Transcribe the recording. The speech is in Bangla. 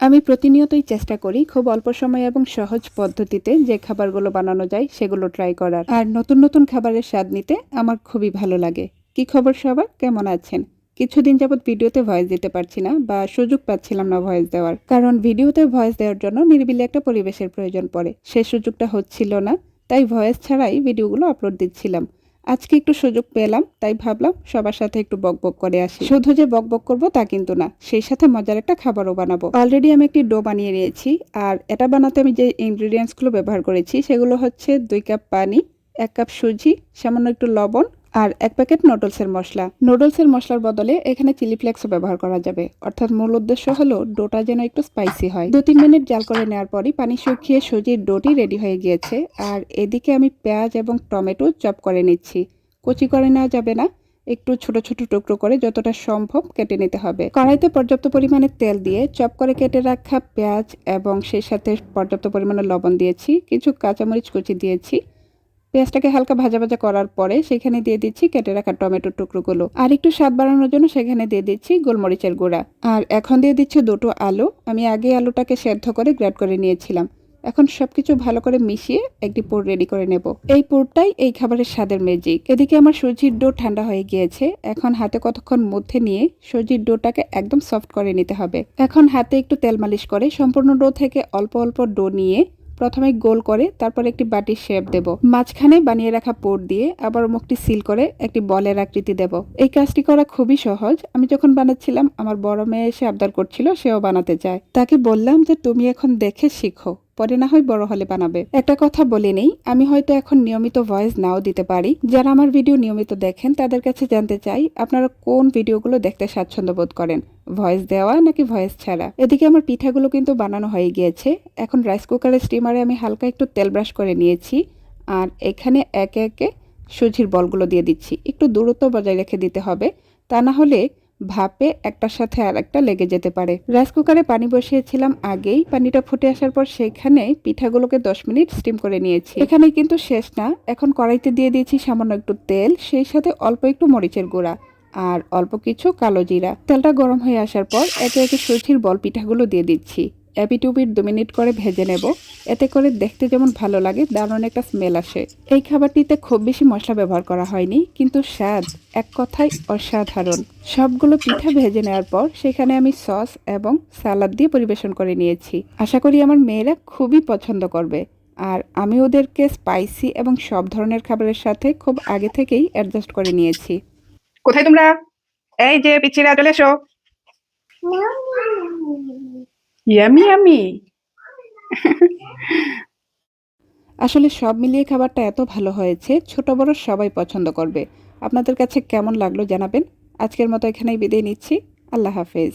আমি প্রতিনিয়তই চেষ্টা করি খুব অল্প সময় এবং সহজ পদ্ধতিতে যে খাবারগুলো বানানো যায় সেগুলো ট্রাই করার। আর নতুন নতুন খাবারের স্বাদ নিতে আমার খুবই ভালো লাগে। কি খবর সবার, কেমন আছেন? কিছুদিন যাবৎ ভিডিওতে ভয়েস দিতে পারছি না বা সুযোগ পাচ্ছিলাম না ভয়েস দেওয়ার, কারণ ভিডিওতে ভয়েস দেওয়ার জন্য নিরিবিলি একটা পরিবেশের প্রয়োজন পড়ে। সেই সুযোগটা হচ্ছিল না, তাই ভয়েস ছাড়াই ভিডিওগুলো আপলোড দিচ্ছিলাম। আজকে একটু সুযোগ পেলাম, তাই ভাবলাম সবার সাথে একটু বকবক করে আসি। শুধু যে বকবক করব তা কিন্তু না, সেই সাথে মজার একটা খাবারও বানাবো। অলরেডি আমি একটি ডো বানিয়ে নিয়েছি, আর এটা বানাতে আমি যে ইনগ্রিডিয়েন্টসগুলো ব্যবহার করেছি সেগুলো হচ্ছে 2 কাপ পানি, 1 কাপ সুজি, সামান্য একটু লবণ আর 1 প্যাকেট নুডলসের মশলা। নুডলসের মশলার বদলে এখানে চিলি ফ্লেক্সও ব্যবহার করা যাবে, অর্থাৎ মূল উদ্দেশ্য হলো ডোটা যেন একটু স্পাইসি হয়। 2-3 মিনিট জাল করে নেওয়ার পরই পানি শুকিয়ে সুজির ডোটি রেডি হয়ে গিয়েছে। আর এদিকে আমি পেঁয়াজ এবং টমেটো চপ করে নিচ্ছি। কুচি করে নেওয়া যাবে না, একটু ছোট ছোট টুকরো করে যতটা সম্ভব কেটে নিতে হবে। কড়াইতে পর্যাপ্ত পরিমাণে তেল দিয়ে চপ করে কেটে রাখা পেঁয়াজ এবং সেই সাথে পর্যাপ্ত পরিমাণে লবণ দিয়েছি, কিছু কাঁচামরিচ কুচি দিয়েছি। পেঁয়াজটাকে হালকা ভাজা ভাজা করার পরে সেখানে দিয়ে দিচ্ছি কেটে রাখা টমেটোর টুকরোগুলো, আর একটু স্বাদ বাড়ানোর জন্য সেখানে দিয়ে দিচ্ছি গোলমরিচের গুঁড়া। আর এখন দিয়ে দিচ্ছি 2টো আলু। আমি আগে আলুটাকে সেদ্ধ করে গ্রেট করে নিয়েছিলাম। এখন সবকিছু ভালো করে মিশিয়ে একটি পুর রেডি করে নেব। এই পুরটাই এই খাবারের স্বাদের ম্যাজিক। এদিকে আমার সুজির ডো ঠান্ডা হয়ে গিয়েছে। এখন হাতে কতক্ষণ মধ্যে নিয়ে সুজির ডোটাকে একদম সফট করে নিতে হবে। এখন হাতে একটু তেল মালিশ করে সম্পূর্ণ ডো থেকে অল্প অল্প ডো নিয়ে প্রথমে গোল করে তারপর একটি বাটির শেপ দেব। মাঝখানে বানিয়ে রাখা পুর দিয়ে আবার মুখটি সিল করে একটি বলের আকৃতি দেব। এই কাজটি করা খুবই সহজ। আমি যখন বানাচ্ছিলাম আমার বড় মেয়ে এসে আবদার করছিল সেও বানাতে চায়। তাকে বললাম যে তুমি এখন দেখে শিখো, পরে না হয় বড় হলে বানাবে। একটা কথা বলে নেই, আমি হয়তো এখন নিয়মিত ভয়েস নাও দিতে পারি। যারা আমার ভিডিও নিয়মিত দেখেন তাদের কাছে জানতে চাই আপনারা কোন ভিডিওগুলো দেখতে স্বাচ্ছন্দ্য বোধ করেন, ভয়েস দেওয়া নাকি ভয়েস ছাড়া। এদিকে আমার পিঠাগুলো কিন্তু বানানো হয়ে গিয়েছে। এখন রাইস কুকারের স্টিমারে আমি হালকা একটু তেল ব্রাশ করে নিয়েছি, আর এখানে একে একে সুজির বলগুলো দিয়ে দিচ্ছি। একটু দূরত্ব বজায় রেখে দিতে হবে, তা না হলে ভাপে একটার সাথে আর একটা লেগে যেতে পারে। রাইস কুকারে পানি বসিয়েছিলাম আগেই, পানিটা ফুটে আসার পর সেখানে পিঠাগুলোকে 10 মিনিট স্টিম করে নিয়েছি। এখানে কিন্তু শেষ না, এখন কড়াইতে দিয়ে দিয়েছি সামান্য একটু তেল, সেই সাথে অল্প একটু মরিচের গুঁড়া আর অল্প কিছু কালো জিরা। তেলটা গরম হয়ে আসার পর একে একে সুজির বল পিঠাগুলো দিয়ে দিচ্ছি। এপিটুপিট 2 মিনিট করে ভেজে নেব। এতে করে দেখতে যেমন ভালো লাগে, দারুণ একটা স্মেল আসে। এই খাবারটিতে খুব বেশি মশলা ব্যবহার করা হয়নি, কিন্তু স্বাদ এক কথায় অসাধারণ। সবগুলো পিঠা ভেজে নেওয়ার পর সেখানে আমি সস এবং সালাদ দিয়ে পরিবেশন করে নিয়েছি। আশা করি আমার মেয়েরা খুবই পছন্দ করবে। আর আমি ওদেরকে স্পাইসি এবং সব ধরনের খাবারের সাথে খুব আগে থেকেই অ্যাডজাস্ট করে নিয়েছি। কোথায় তোমরা? এই যে পিচ্চিরা চলে এসো। Yummy yummy. আসলে সব মিলিয়ে খাবারটা এত ভালো হয়েছে, ছোট বড় সবাই পছন্দ করবে। আপনাদের কাছে কেমন লাগলো জানাবেন। আজকের মতো এখানেই বিদায় নিচ্ছি। আল্লাহ হাফেজ।